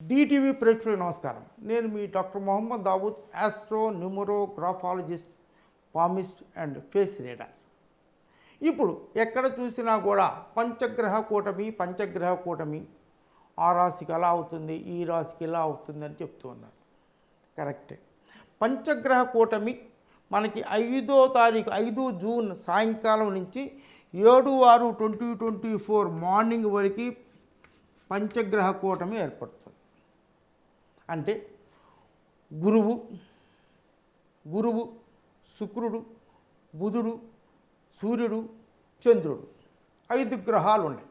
DTV ప్రేక్షకులకు నమస్కారం. నేను మీ doctor Mohammed Dawood, astro numerographologist, palmist and face reader. ఇప్పుడు ఎక్కడ చూసినా కూడా పంచగ్రహ కూటమి ఆ రాశికి అలా అవుతుంది, ఈ రాశికి ఇలా అవుతుంది అని చెప్తూ ఉన్నారు. కరెక్టే. పంచగ్రహ కూటమి మనకి 5వ తారీఖు 5 జూన్ సాయంకాలం నుంచి 7/6/2024 మార్నింగ్ వరకు పంచగ్రహ కూటమి ఏర్పడుతుంది. అంటే గురువు, శుక్రుడు, బుధుడు, సూర్యుడు, చంద్రుడు 5 గ్రహాలు ఉన్నాయి.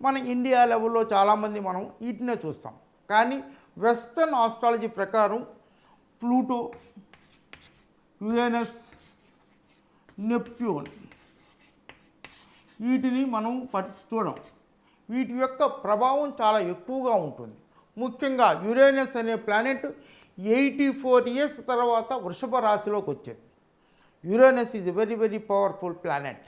మన ఇండియా లెవెల్లో చాలామంది మనం వీటినే చూస్తాం. కానీ వెస్ట్రన్ ఆస్ట్రాలజీ ప్రకారం ప్లూటో, యురేనస్, నెప్ట్యూన్ వీటిని మనం చూడం. వీటి యొక్క ప్రభావం చాలా ఎక్కువగా ఉంటుంది. ముఖ్యంగా యురేనస్ అనే ప్లానెట్ 84 ఇయర్స్ తర్వాత వృషభ రాశిలోకి వచ్చింది. Uranus is very very powerful planet.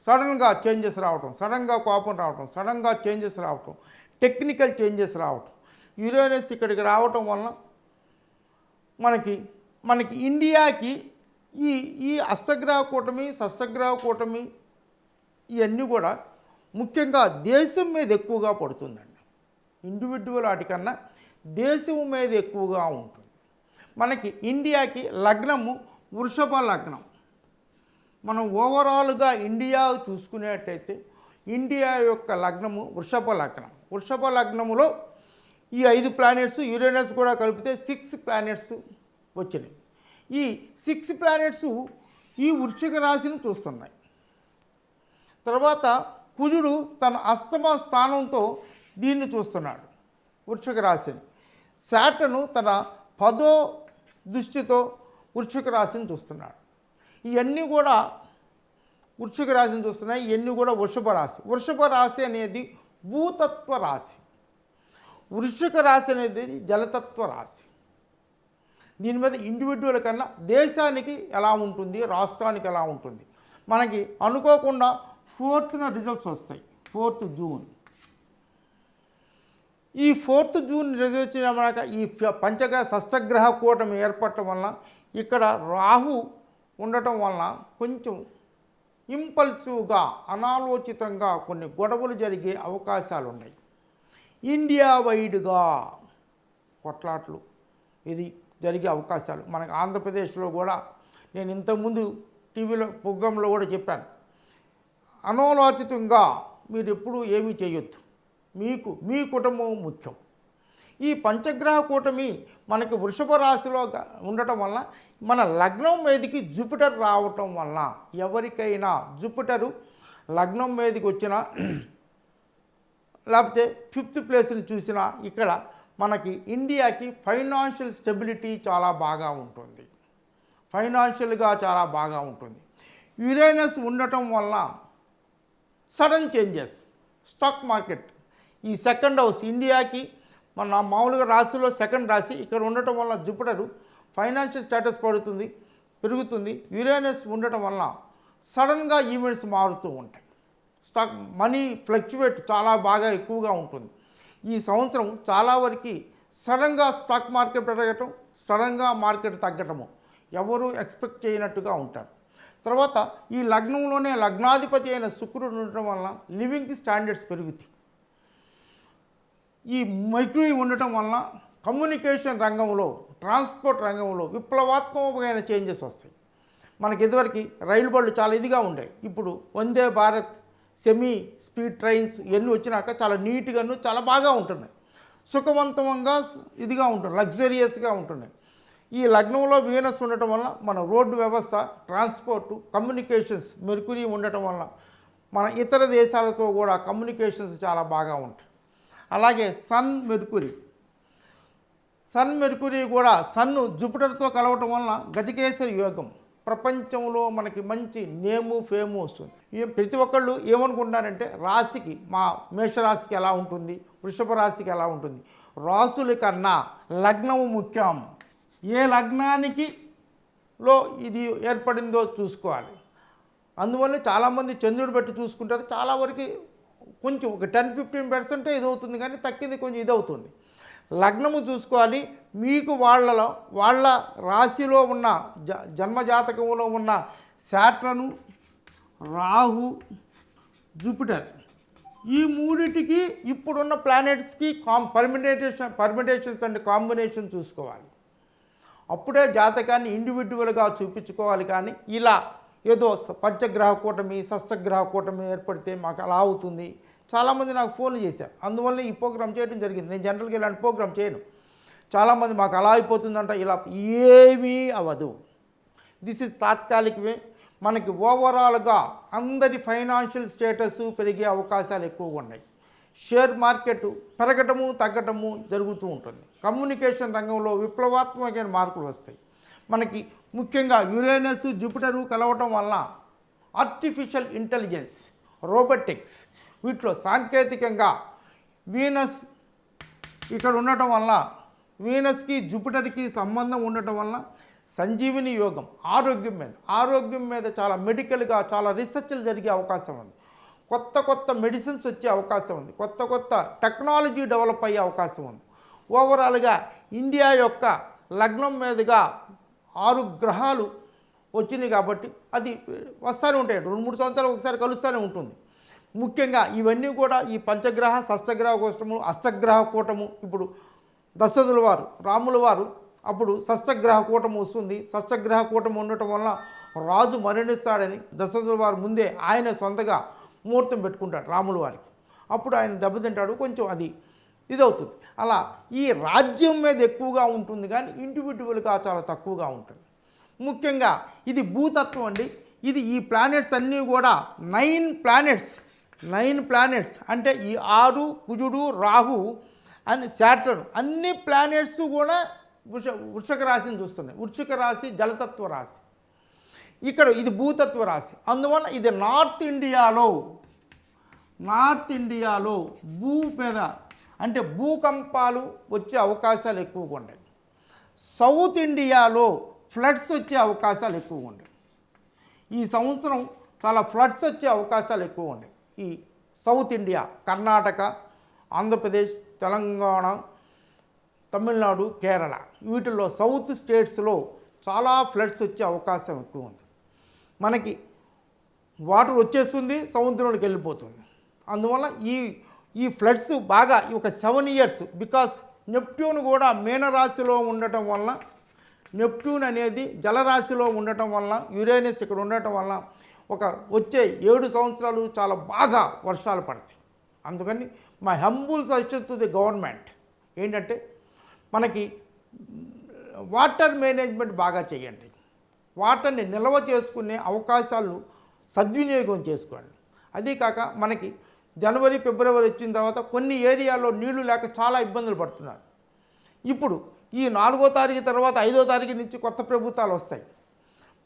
సడన్గా చేంజెస్ రావటం, సడన్గా కోపం రావటం, సడన్గా చేంజెస్ రావటం, టెక్నికల్ చేంజెస్ రావటం. యురేనస్ ఇక్కడికి రావటం వలన మనకి ఇండియాకి ఈ అష్టగ్రహ కూటమి, షష్టగ్రహ కూటమి ఇవన్నీ కూడా ముఖ్యంగా దేశం మీద ఎక్కువగా పడుతుందండి. ఇండివిజువల్ వాటికన్నా దేశం మీద ఎక్కువగా ఉంటుంది. మనకి ఇండియాకి లగ్నము వృషభ లగ్నం. మనం ఓవరాల్గా ఇండియా చూసుకునేటైతే ఇండియా యొక్క లగ్నము వృషభ లగ్నం. వృషభ లగ్నములో ఈ 5 ప్లానెట్స్, యురేనస్ కూడా కలిపితే 6 ప్లానెట్స్ వచ్చినాయి. ఈ 6 ప్లానెట్స్ ఈ వృశ్చిక రాశిని చూస్తున్నాయి. తర్వాత కుజుడు తన అష్టమ స్థానంతో దీన్ని చూస్తున్నాడు, వృశ్చిక రాశిని. శాటర్న్ తన 10వ దృష్టితో వృశ్చిక రాశిని చూస్తున్నాడు. ఇవన్నీ కూడా వృశ్చిక రాశిని చూస్తున్నాయి. ఇవన్నీ కూడా వృషభ రాశి. వృషభ రాశి అనేది భూతత్వ రాశి, వృశ్చిక రాశి అనేది జలతత్వ రాశి. దీని మీద ఇండివిజువల్ కన్నా దేశానికి ఎలా ఉంటుంది, రాష్ట్రానికి ఎలా ఉంటుంది. మనకి అనుకోకుండా 4th రిజల్ట్స్ వస్తాయి. 4th June. ఈ 4th జూన్ రిజల్ట్ వచ్చిన మనక ఈ షష్టగ్రహ కూటమి ఏర్పడటం వలన ఇక్కడ రాహు ఉండటం వలన కొంచెం ఇంపల్సివ్గా, అనాలోచితంగా కొన్ని గొడవలు జరిగే అవకాశాలు ఉన్నాయి. ఇండియా వైడ్గా కొట్లాట్లు ఇది జరిగే అవకాశాలు మనకు ఆంధ్రప్రదేశ్లో కూడా నేను ఇంతకుముందు టీవీలో ప్రోగ్రాంలో కూడా చెప్పాను. అనాలోచితంగా మీరు ఎప్పుడూ ఏమీ చేయొద్దు. మీ కుటుంబం ముఖ్యం. ఈ పంచగ్రహ కూటమి మనకి వృషభ రాశిలో ఉండటం వలన మన లగ్నం మీదకి జూపిటర్ రావటం వలన ఎవరికైనా జూపిటరు లగ్నం మీదకి వచ్చినా లేకపోతే 5th ప్లేస్ని చూసినా ఇక్కడ మనకి ఇండియాకి ఫైనాన్షియల్ స్టెబిలిటీ చాలా బాగా ఉంటుంది. ఫైనాన్షియల్గా చాలా బాగా ఉంటుంది. యురేనస్ ఉండటం వలన సడన్ చేంజెస్, స్టాక్ మార్కెట్, ఈ 2nd హౌస్ ఇండియాకి మన మామూలుగా రాశిలో 2nd రాశి ఇక్కడ ఉండటం వల్ల జూపిటరు ఫైనాన్షియల్ స్టేటస్ పెరుగుతుంది. యురేనస్ ఉండటం వల్ల సడన్గా ఈవెంట్స్ మారుతూ ఉంటాయి. స్టాక్ మనీ ఫ్లక్చువేట్ చాలా బాగా ఎక్కువగా ఉంటుంది. ఈ సంవత్సరం చాలా వరకు సడన్గా స్టాక్ మార్కెట్ పెరగటం, సడన్గా మార్కెట్ తగ్గటము ఎవరు ఎక్స్పెక్ట్ చేయనట్టుగా ఉంటారు. తర్వాత ఈ లగ్నంలోనే లగ్నాధిపతి అయిన శుక్రుడు ఉండటం వలన లివింగ్ స్టాండర్డ్స్ పెరుగుతాయి. ఈ మెర్క్యూరీ ఉండటం వలన కమ్యూనికేషన్ రంగంలో, ట్రాన్స్పోర్ట్ రంగంలో విప్లవాత్మకమైన చేంజెస్ వస్తాయి. మనకి ఇదివరకు రైలు బళ్ళు చాలా ఇదిగా ఉండేవి. ఇప్పుడు Vande Bharat, semi speed trains ఇవన్నీ వచ్చినాక చాలా నీట్గాను చాలా బాగా ఉంటున్నాయి. సుఖవంతంగా ఇదిగా ఉంటుంది, లగ్జరియస్గా ఉంటున్నాయి. ఈ లగ్నంలో వీనస్ ఉండటం వల్ల మన రోడ్డు వ్యవస్థ, ట్రాన్స్పోర్టు, కమ్యూనికేషన్స్ మెర్క్యూరీ ఉండటం వల్ల మన ఇతర దేశాలతో కూడా కమ్యూనికేషన్స్ చాలా బాగా ఉంటాయి. అలాగే సన్ మెర్క్యూరీ కూడా సన్ను జూపిటర్తో కలవటం వలన గజకేసరి యోగం. ప్రపంచంలో మనకి మంచి నేము, ఫేము వస్తుంది. ప్రతి ఒక్కళ్ళు ఏమనుకుంటారంటే రాశికి, మా మేషరాశికి ఎలా ఉంటుంది, వృషభ రాశికి ఎలా ఉంటుంది. రాశుల కన్నా లగ్నము ముఖ్యం. ఏ లగ్నానికి ఇది ఏర్పడిందో చూసుకోవాలి. అందువల్ల చాలామంది చంద్రుడు బట్టి చూసుకుంటారు. చాలా వరకు కొంచెం ఒక 10-15% ఇదవుతుంది, కానీ తక్కింది కొంచెం ఇదవుతుంది. లగ్నము చూసుకోవాలి. మీకు వాళ్ళ రాశిలో ఉన్న జన్మజాతకంలో ఉన్న శాట్రను, రాహు, జూపిటర్, ఈ మూడిటికి ఇప్పుడున్న ప్లానెట్స్కి పర్మిటేషన్స్ అండ్ కాంబినేషన్ చూసుకోవాలి. అప్పుడే జాతకాన్ని ఇండివిజువల్గా చూపించుకోవాలి. కానీ ఇలా ఏదో పంచగ్రహ కూటమి, షష్టగ్రహ కూటమి ఏర్పడితే మాకు అలా అవుతుంది. చాలామంది నాకు ఫోన్లు చేశారు, అందువల్ల ఈ ప్రోగ్రామ్ చేయడం జరిగింది. నేను జనరల్గా ఇలాంటి ప్రోగ్రామ్ చేయను. చాలామంది మాకు అలా అయిపోతుందంట, ఇలా ఏమీ అవ్వదు. దిస్ ఇస్ తాత్కాలికమే. మనకి ఓవరాల్గా అందరి ఫైనాన్షియల్ స్టేటస్ పెరిగే అవకాశాలు ఎక్కువగా ఉన్నాయి. షేర్ మార్కెట్ పెరగటము తగ్గటము జరుగుతూ ఉంటుంది. కమ్యూనికేషన్ రంగంలో విప్లవాత్మకమైన మార్పులు వస్తాయి. మనకి ముఖ్యంగా యురేనస్, జూపిటరు కలవటం వల్ల ఆర్టిఫిషియల్ ఇంటెలిజెన్స్, రోబోటిక్స్, వీటిలో సాంకేతికంగా వీనస్ ఇక్కడ ఉండటం వల్ల, వీనస్కి జూపిటర్కి సంబంధం ఉండటం వల్ల సంజీవిని యోగం ఆరోగ్యం మీద చాలా మెడికల్గా చాలా రీసెర్చ్లు జరిగే అవకాశం ఉంది. కొత్త మెడిసిన్స్ వచ్చే అవకాశం ఉంది. కొత్త టెక్నాలజీ డెవలప్ అయ్యే అవకాశం ఉంది. ఓవరాల్గా ఇండియా యొక్క లగ్నం మీదుగా 6 గ్రహాలు వచ్చినాయి కాబట్టి అది వస్తూనే ఉంటాయి. 2-3 సంవత్సరాలు ఒకసారి కలుస్తూనే ఉంటుంది. ముఖ్యంగా ఇవన్నీ కూడా ఈ పంచగ్రహ, షష్టగ్రహ కూటము, అష్టగ్రహ కూటము, ఇప్పుడు దశరథుల వారు, రాముల వారు అప్పుడు షష్టగ్రహ కూటమి వస్తుంది. షష్టగ్రహ కూటమి ఉండటం వల్ల రాజు మరణిస్తాడని దశరథుల వారు ముందే ఆయన సొంతగా ముహూర్తం పెట్టుకుంటాడు రాముల వారికి. అప్పుడు ఆయన దెబ్బతింటాడు, కొంచెం అది ఇదవుతుంది. అలా ఈ రాజ్యం మీద ఎక్కువగా ఉంటుంది, కానీ ఇండివిజువల్గా చాలా తక్కువగా ఉంటుంది. ముఖ్యంగా ఇది భూతత్వం అండి. ఇది ఈ ప్లానెట్స్ అన్నీ కూడా 9 ప్లానెట్స్ అంటే ఈ 6 కుజుడు, రాహు అండ్ శాటర్న్ అన్ని ప్లానెట్స్ కూడా వృషిక రాశిని చూస్తున్నాయి. వృషిక రాశి జలతత్వ రాశి, ఇక్కడ ఇది భూతత్వ రాశి. అందువల్ల ఇది నార్త్ ఇండియాలో భూ మీద అంటే భూకంపాలు వచ్చే అవకాశాలు ఎక్కువగా ఉన్నాయి. సౌత్ ఇండియాలో ఫ్లడ్స్ వచ్చే అవకాశాలు ఎక్కువగా ఉన్నాయి. ఈ సంవత్సరం చాలా ఫ్లడ్స్ వచ్చే అవకాశాలు ఎక్కువ ఉన్నాయి. ఈ సౌత్ ఇండియా, కర్ణాటక, ఆంధ్రప్రదేశ్, తెలంగాణ, తమిళనాడు, కేరళ, వీటిల్లో సౌత్ స్టేట్స్లో చాలా ఫ్లడ్స్ వచ్చే అవకాశం ఎక్కువ ఉంది. మనకి వాటర్ వచ్చేస్తుంది, సముద్రంలోకి వెళ్ళిపోతుంది. అందువల్ల ఈ ఫ్లడ్స్ బాగా ఒక 7 ఇయర్స్, బికాస్ నెప్ట్యూన్ కూడా మీనరాశిలో ఉండటం వల్ల, నెప్ట్యూన్ అనేది జలరాశిలో ఉండటం వల్ల, యురేనస్ ఇక్కడ ఉండటం వల్ల ఒక వచ్చే 7 సంవత్సరాలు చాలా బాగా వర్షాలు పడతాయి. అందుకని my humble suggestion to the government ఏంటంటే, మనకి వాటర్ మేనేజ్మెంట్ బాగా చేయండి. వాటర్ని నిల్వ చేసుకునే అవకాశాలు సద్వినియోగం చేసుకోండి. అదీ కాక మనకి జనవరి, ఫిబ్రవరి వచ్చిన తర్వాత కొన్ని ఏరియాల్లో నీళ్లు లేక చాలా ఇబ్బందులు పడుతున్నారు. ఇప్పుడు ఈ 4వ తారీఖు తర్వాత 5వ తారీఖు నుంచి కొత్త ప్రభుత్వాలు వస్తాయి.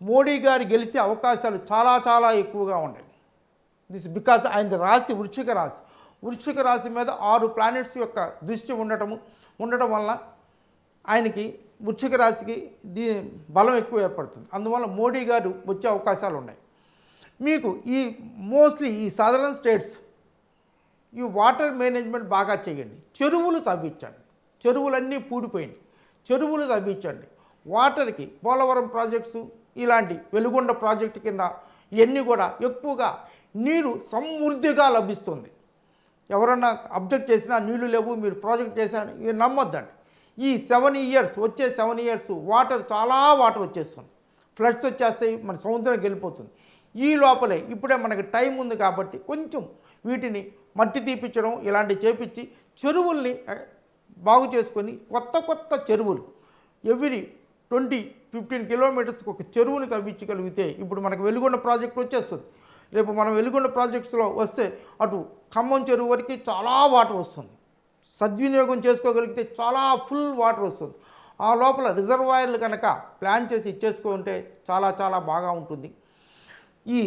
మోడీ గారు గెలిచే అవకాశాలు చాలా ఎక్కువగా ఉన్నాయి. దిస్ బికాజ్ ఆయన రాశి వృశ్చిక రాశి మీద 6 ప్లానెట్స్ యొక్క దృష్టి ఉండటం వల్ల ఆయనకి వృశ్చిక రాశికి బలం ఎక్కువ ఏర్పడుతుంది. అందువల్ల మోడీ గారు వచ్చే అవకాశాలు ఉన్నాయి. మీకు ఈ మోస్ట్లీ ఈ సదరన్ స్టేట్స్ ఈ వాటర్ మేనేజ్మెంట్ బాగా చేయండి. చెరువులు తవ్వించండి. చెరువులన్నీ పూడిపోయినాయి, చెరువులు తవ్వించండి. వాటర్కి పోలవరం ప్రాజెక్ట్స్, ఇలాంటి వెలుగొండ ప్రాజెక్టు కింద ఇవన్నీ కూడా ఎక్కువగా నీరు సమృద్ధిగా లభిస్తుంది. ఎవరన్నా అబ్జెక్ట్ చేసినా నీళ్లు లేవు, మీరు ప్రాజెక్ట్ చేశారు, ఇవి నమ్మొద్దండి. ఈ 7 ఇయర్స్ వచ్చే 7 ఇయర్స్ చాలా వాటర్ వచ్చేస్తుంది, ఫ్లడ్స్ వచ్చేస్తాయి, మన సముద్రానికి వెళ్ళిపోతుంది. ఈ లోపలే ఇప్పుడే మనకి టైం ఉంది కాబట్టి కొంచెం వీటిని మట్టి తీపించడం ఇలాంటివి చేపించి చెరువుల్ని బాగు చేసుకొని కొత్త చెరువులు ఎవ్రీ 20-15 కిలోమీటర్స్కి ఒక చెరువుని తవ్వించగలిగితే, ఇప్పుడు మనకు వెలుగొండ ప్రాజెక్ట్ వచ్చేస్తుంది. రేపు మనం వెలుగొండ ప్రాజెక్ట్స్లో వస్తే అటు ఖమ్మం చెరువు వరకు చాలా వాటర్ వస్తుంది. సద్వినియోగం చేసుకోగలిగితే చాలా ఫుల్ వాటర్ వస్తుంది. ఆ లోపల రిజర్వాయర్లు కనుక ప్లాన్ చేసి ఇచ్చేసుకుంటే చాలా బాగా ఉంటుంది. ఈ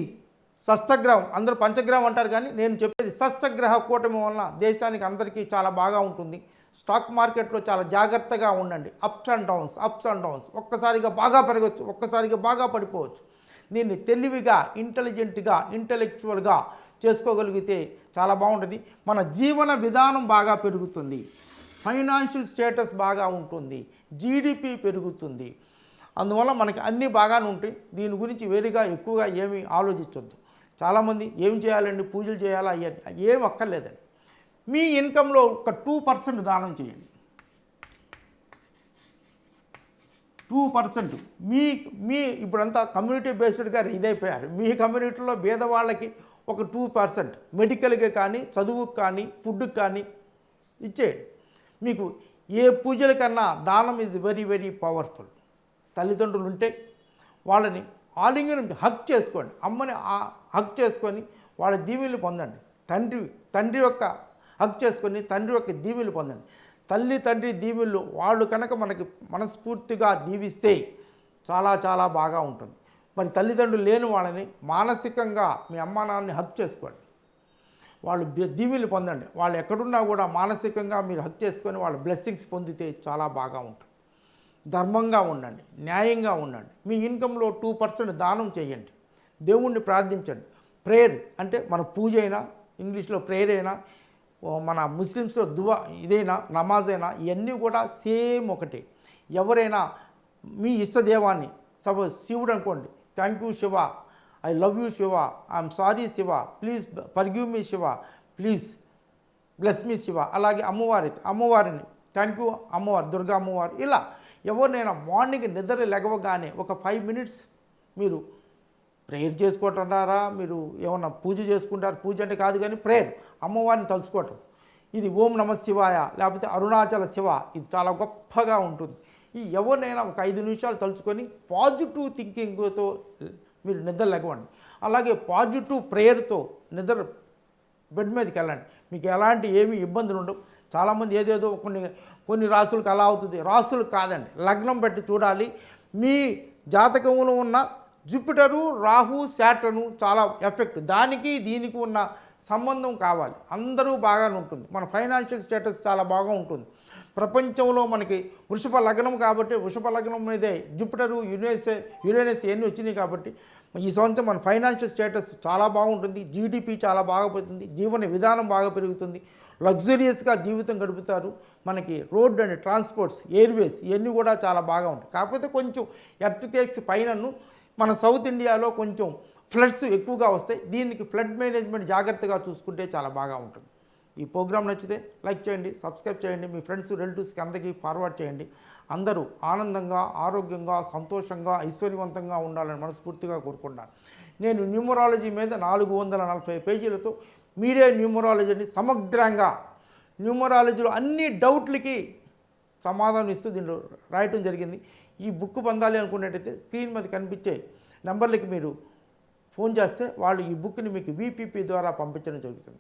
షష్టగ్రహం, అందరూ పంచగ్రహం అంటారు, కానీ నేను చెప్పేది షష్టగ్రహ కూటమి వలన దేశానికి అందరికీ చాలా బాగా ఉంటుంది. స్టాక్ మార్కెట్లో చాలా జాగ్రత్తగా ఉండండి. అప్స్ అండ్ డౌన్స్, ఒక్కసారిగా బాగా పెరగచ్చు, ఒక్కసారిగా బాగా పడిపోవచ్చు. దీన్ని తెలివిగా, ఇంటెలిజెంట్గా, ఇంటెలెక్చువల్గా చేసుకోగలిగితే చాలా బాగుంటుంది. మన జీవన విధానం బాగా పెరుగుతుంది, ఫైనాన్షియల్ స్టేటస్ బాగా ఉంటుంది, జీడిపి పెరుగుతుంది. అందువల్ల మనకి అన్నీ బాగానే ఉంటాయి. దీని గురించి వేరుగా ఎక్కువగా ఏమీ ఆలోచించొద్దు. చాలామంది ఏం చేయాలండి, పూజలు చేయాలా అయ్యాలి, ఏం అక్కర్లేదండి. మీ ఇన్కంలో ఒక 2% దానం చేయండి. 2% మీ మీ ఇప్పుడంతా కమ్యూనిటీ బేస్డ్గా ఇదైపోయారు. మీ కమ్యూనిటీలో పేదవాళ్ళకి ఒక 2% మెడికల్కి కానీ, చదువుకు కానీ, ఫుడ్కి కానీ ఇచ్చేయండి. మీకు ఏ పూజల కన్నా దానం ఈజ్ వెరీ వెరీ పవర్ఫుల్. తల్లిదండ్రులు ఉంటే వాళ్ళని ఆలింగనం హక్ చేసుకోండి, అమ్మని హక్ చేసుకొని వాళ్ళ దీవెనలు పొందండి. తండ్రి యొక్క హక్ చేసుకొని తండ్రి యొక్క దీవెనలు పొందండి. తల్లి తండ్రి దీవెనలు వాళ్ళు కనుక మనకి మనస్ఫూర్తిగా దీవిస్తే చాలా చాలా బాగా ఉంటుంది. మరి తల్లిదండ్రులు లేని వాళ్ళని మానసికంగా మీ అమ్మా నాన్నని హక్ చేసుకోండి, వాళ్ళు దీవెనలు పొందండి. వాళ్ళు ఎక్కడున్నా కూడా మానసికంగా మీరు హక్ చేసుకొని వాళ్ళ బ్లెస్సింగ్స్ పొందితే చాలా బాగా ఉంటుంది. ధర్మంగా ఉండండి, న్యాయంగా ఉండండి. మీ ఇన్కంలో 2% దానం చేయండి, దేవుణ్ణి ప్రార్థించండి. ప్రేయర్ అంటే మన పూజ అయినా, ఇంగ్లీష్లో ప్రేయర్ అయినా, మన ముస్లిమ్స్లో దువా ఇదైనా, నమాజ్ అయినా, ఇవన్నీ కూడా సేమ్ ఒకటే. ఎవరైనా మీ ఇష్టదేవాన్ని, సపోజ్ శివుడు అనుకోండి, thank you Shiva, I love you Shiva, I'm sorry Shiva, please forgive me Shiva, please bless me Shiva. అలాగే అమ్మవారిని థ్యాంక్ యూ అమ్మవారు, దుర్గా అమ్మవారు. ఇలా ఎవరినైనా మార్నింగ్ నిద్ర లెగవగానే ఒక 5 మినిట్స్ మీరు ప్రేయర్ చేసుకుంటున్నారా, మీరు ఏమన్నా పూజ చేసుకుంటారు, పూజ అంటే కాదు కానీ ప్రేయర్, అమ్మవారిని తలుచుకోవటం. ఇది ఓం నమ శివాయ లేకపోతే అరుణాచల శివ, ఇది చాలా గొప్పగా ఉంటుంది. ఈ ఎవరినైనా ఒక 5 నిమిషాలు తలుచుకొని పాజిటివ్ థింకింగ్తో మీరు నిద్ర లెగవండి. అలాగే పాజిటివ్ ప్రేయర్తో నిద్ర బెడ్ మీదకి వెళ్ళండి. మీకు ఎలాంటి ఏమీ ఇబ్బందులు ఉండవు. చాలామంది ఏదేదో కొన్ని రాసులకు అలా అవుతుంది, రాసులు కాదండి, లగ్నం బట్టి చూడాలి. మీ జాతకంలో ఉన్న జూపిటరు, రాహు, శాటర్ను చాలా ఎఫెక్ట్, దానికి దీనికి ఉన్న సంబంధం కావాలి. అందరూ బాగానే ఉంటుంది. మన ఫైనాన్షియల్ స్టేటస్ చాలా బాగా ఉంటుంది. ప్రపంచంలో మనకి వృషభ లగ్నం కాబట్టి వృషభ లగ్నం మీదే జూపిటరు, యురేనస్ ఇవన్నీ వచ్చినాయి కాబట్టి ఈ సంవత్సరం మన ఫైనాన్షియల్ స్టేటస్ చాలా బాగుంటుంది. జీడిపి చాలా బాగా పెరుగుతుంది, జీవన విధానం బాగా పెరుగుతుంది, లగ్జరియస్గా జీవితం గడుపుతారు. మనకి రోడ్ అండ్ ట్రాన్స్పోర్ట్స్, ఎయిర్వేస్ ఇవన్నీ కూడా చాలా బాగా ఉంటాయి. కాకపోతే కొంచెం ఎర్త్క్వేక్స్ పైనను మన సౌత్ ఇండియాలో కొంచెం ఫ్లడ్స్ ఎక్కువగా వస్తాయి. దీనికి ఫ్లడ్ మేనేజ్మెంట్ జాగ్రత్తగా చూసుకుంటే చాలా బాగా ఉంటుంది. ఈ ప్రోగ్రామ్ నచ్చితే లైక్ చేయండి, సబ్స్క్రైబ్ చేయండి, మీ ఫ్రెండ్స్ రిలేటివ్స్కి అందరికీ ఫార్వర్డ్ చేయండి. అందరూ ఆనందంగా, ఆరోగ్యంగా, సంతోషంగా, ఐశ్వర్యవంతంగా ఉండాలని మనస్ఫూర్తిగా కోరుకుంటున్నాను. నేను న్యూమరాలజీ మీద 440 పేజీలతో మీరే న్యూమరాలజీని సమగ్రంగా, న్యూమరాలజీలో అన్ని డౌట్లకి సమాధానం ఇస్తూ దీనిలో రాయటం జరిగింది. ఈ బుక్ పొందాలి అనుకున్నట్టయితే స్క్రీన్ మీద కనిపించే నెంబర్లకి మీరు ఫోన్ చేస్తే వాళ్ళు ఈ బుక్ని మీకు VPP ద్వారా పంపించడం జరుగుతుంది.